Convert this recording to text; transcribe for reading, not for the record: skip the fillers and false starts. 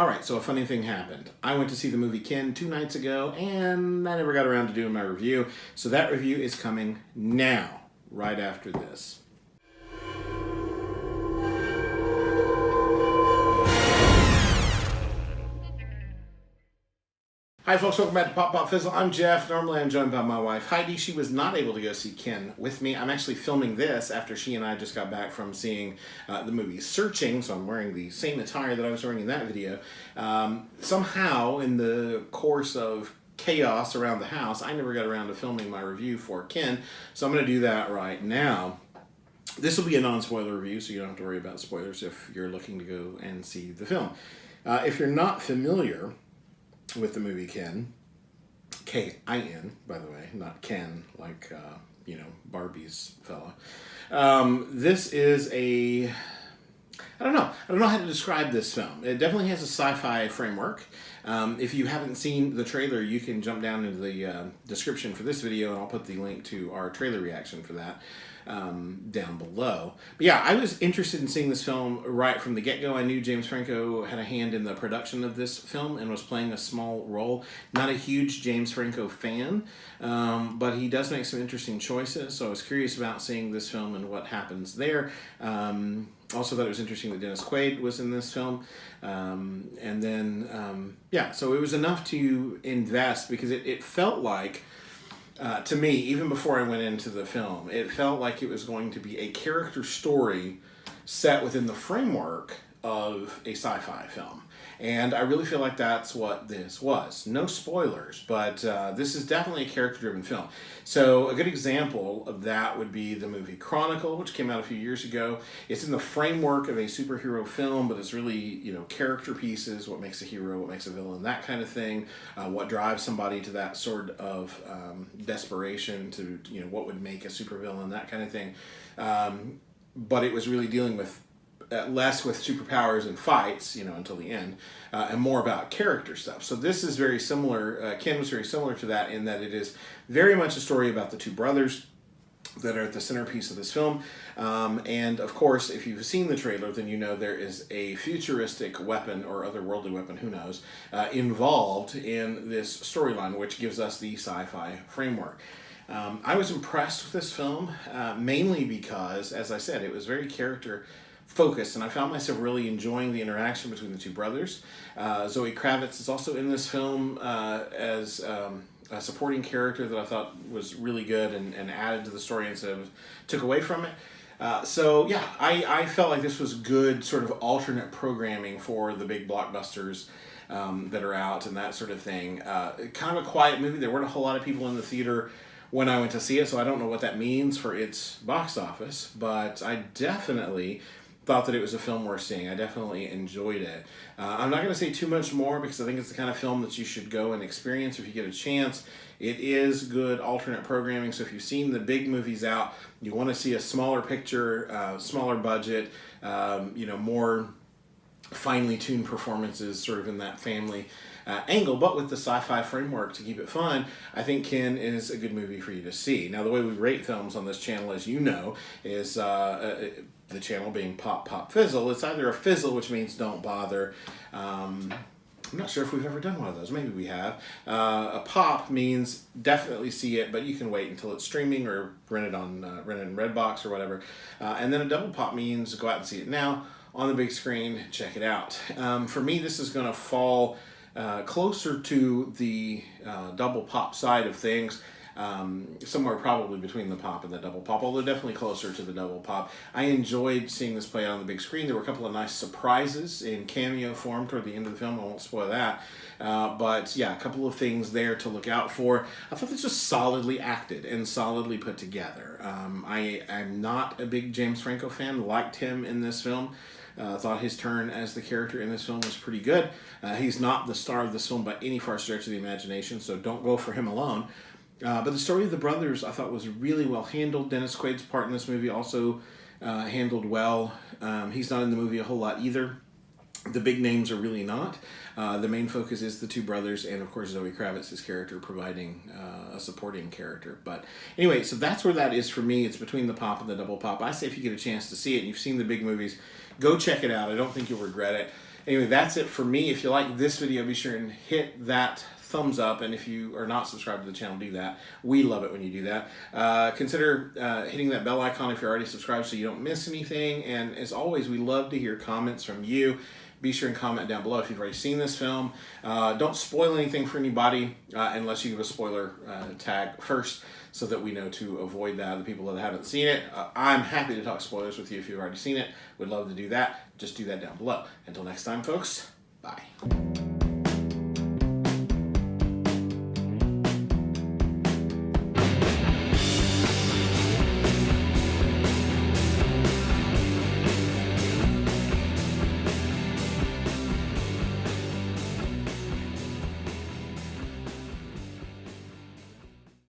Alright, so a funny thing happened. I went to see the movie Ken 2 nights ago, and I never got around to doing my review, so that review is coming now, right after this. Hi folks, welcome back to Pop Pop Fizzle. I'm Jeff. Normally I'm joined by my wife Heidi. She was not able to go see Ken with me. I'm actually filming this after she and I just got back from seeing the movie Searching, so I'm wearing the same attire that I was wearing in that video. Somehow, in the course of chaos around the house, I never got around to filming my review for Ken, so I'm going to do that right now. This will be a non-spoiler review, so you don't have to worry about spoilers if you're looking to go and see the film. If you're not familiar with the movie Ken, K-I-N, by the way, not Ken, like, Barbie's fella. This is I don't know how to describe this film. It definitely has a sci-fi framework. If you haven't seen the trailer, you can jump down into the description for this video, and I'll put the link to our trailer reaction for that down below. But yeah, I was interested in seeing this film right from the get-go. I knew James Franco had a hand in the production of this film and was playing a small role. Not a huge James Franco fan, but he does make some interesting choices, so I was curious about seeing this film and what happens there. Also thought it was interesting that Dennis Quaid was in this film. And then, so it was enough to invest because it felt like, to me, even before I went into the film, it felt like it was going to be a character story set within the framework of a sci-fi film. And I really feel like that's what this was. No spoilers, but this is definitely a character-driven film. So a good example of that would be the movie Chronicle, which came out a few years ago. It's in the framework of a superhero film, but it's really, character pieces, what makes a hero, what makes a villain, that kind of thing, what drives somebody to that sort of desperation to, what would make a supervillain, that kind of thing. But it was really dealing with less with superpowers and fights, until the end, and more about character stuff. So this is very similar. Ken was very similar to that in that it is very much a story about the two brothers that are at the centerpiece of this film. And of course, if you've seen the trailer, then you know there is a futuristic weapon or otherworldly weapon, who knows, involved in this storyline, which gives us the sci-fi framework. I was impressed with this film, mainly because, as I said, it was very character focused, and I found myself really enjoying the interaction between the two brothers. Zoe Kravitz is also in this film as a supporting character that I thought was really good and added to the story instead of took away from it. I felt like this was good sort of alternate programming for the big blockbusters that are out and that sort of thing. Kind of a quiet movie. There weren't a whole lot of people in the theater when I went to see it, so I don't know what that means for its box office, but I definitely thought that it was a film worth seeing. I definitely enjoyed it. I'm not going to say too much more because I think it's the kind of film that you should go and experience if you get a chance. It is good alternate programming, so if you've seen the big movies out, you want to see a smaller picture, smaller budget, more finely tuned performances sort of in that family angle, but with the sci-fi framework to keep it fun, I think Ken is a good movie for you to see. Now, the way we rate films on this channel, as you know, is the channel being Pop Pop Fizzle. It's either a fizzle, which means don't bother. I'm not sure if we've ever done one of those. Maybe we have. A pop means definitely see it, but you can wait until it's streaming or rent it in Redbox or whatever. And then a double pop means go out and see it now on the big screen. Check it out. For me, this is going to fall closer to the double pop side of things. Somewhere probably between the pop and the double pop, although definitely closer to the double pop. I enjoyed seeing this play out on the big screen. There were a couple of nice surprises in cameo form toward the end of the film. I won't spoil that. But yeah, a couple of things there to look out for. I thought this was solidly acted and solidly put together. I'm not a big James Franco fan. Liked him in this film. Thought his turn as the character in this film was pretty good. He's not the star of this film by any far stretch of the imagination, so don't go for him alone. But the story of the brothers I thought was really well handled. Dennis Quaid's part in this movie also handled well. He's not in the movie a whole lot either. The big names are really not. The main focus is the two brothers and, of course, Zoe Kravitz's character providing a supporting character. But anyway, so that's where that is for me. It's between the pop and the double pop. I say if you get a chance to see it and you've seen the big movies, go check it out. I don't think you'll regret it. Anyway, that's it for me. If you like this video, be sure and hit that thumbs up, and if you are not subscribed to the channel, do that. We love it when you do that. Consider hitting that bell icon if you're already subscribed so you don't miss anything, and as always, we love to hear comments from you. Be sure and comment down below if you've already seen this film. Don't spoil anything for anybody unless you give a spoiler tag first, so that we know to avoid that, the people that haven't seen it. I'm happy to talk spoilers with you if you've already seen it. Would love to do that. Just do that down below. Until next time, folks, bye.